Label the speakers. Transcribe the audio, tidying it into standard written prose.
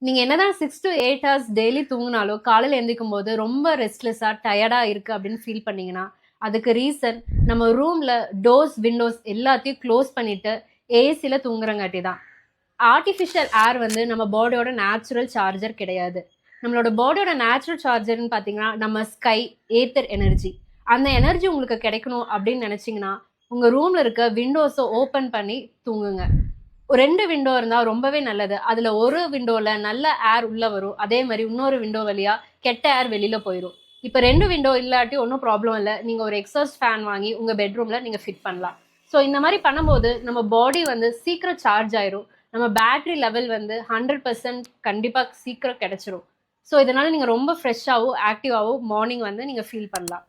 Speaker 1: நீங்க என்னதான் 6 to 8 hours daily தூங்குனாலும், காலையில எந்திரிக்கும்போது ரொம்ப ரெஸ்ட்லெஸ்ஸா, டயர்டா இருக்கு அப்படின்னு ஃபீல் பண்ணீங்கன்னா, அதுக்கு ரீசன் நம்ம ரூம்ல டோர்ஸ், விண்டோஸ் எல்லாத்தையும் க்ளோஸ் பண்ணிட்டு ஏசில தூங்குறங்காட்டி தான். ஆர்டிஃபிஷியல் ஏர் வந்து நம்ம பாடியோட நேச்சுரல் சார்ஜர் கிடையாது. நம்மளோட பாடியோட நேச்சுரல் சார்ஜர்ன்னு பார்த்தீங்கன்னா, நம்ம ஸ்கை, ஏத்தர் எனர்ஜி. அந்த எனர்ஜி உங்களுக்கு கிடைக்கணும் அப்படின்னு நினைச்சீங்கன்னா, உங்க ரூம்ல இருக்க விண்டோஸ ஓப்பன் பண்ணி தூங்குங்க. ஒரு 2 விண்டோ இருந்தா ரொம்பவே நல்லது. அதுல ஒரு விண்டோல நல்ல ஏர் உள்ள வரும். அதே மாரி இன்னொரு விண்டோ வழியா கெட்ட ஏர் வெளில போயிரும். இப்ப 2 விண்டோ இல்லாட்டி ஒண்ணும் ப்ராப்ளம் இல்ல. நீங்க ஒரு எக்ஸாஸ்ட் ஃபேன் வாங்கி உங்க பெட்ரூம்ல நீங்க ஃபிட் பண்ணலாம். ஸோ இந்த மாரி பண்ணும்போது நம்ம பாடி வந்து சீக்கிரம் சார்ஜ் ஆயிரும். நம்ம பேட்டரி லெவல் வந்து 100% கண்டிப்பா சீக்கிரம் கிடைச்சிரும். ஸோ இதனால நீங்க ரொம்ப ஃப்ரெஷ்ஷாவும், ஆக்டிவாவும் மார்னிங் வந்து நீங்க ஃபீல் பண்ணலாம்.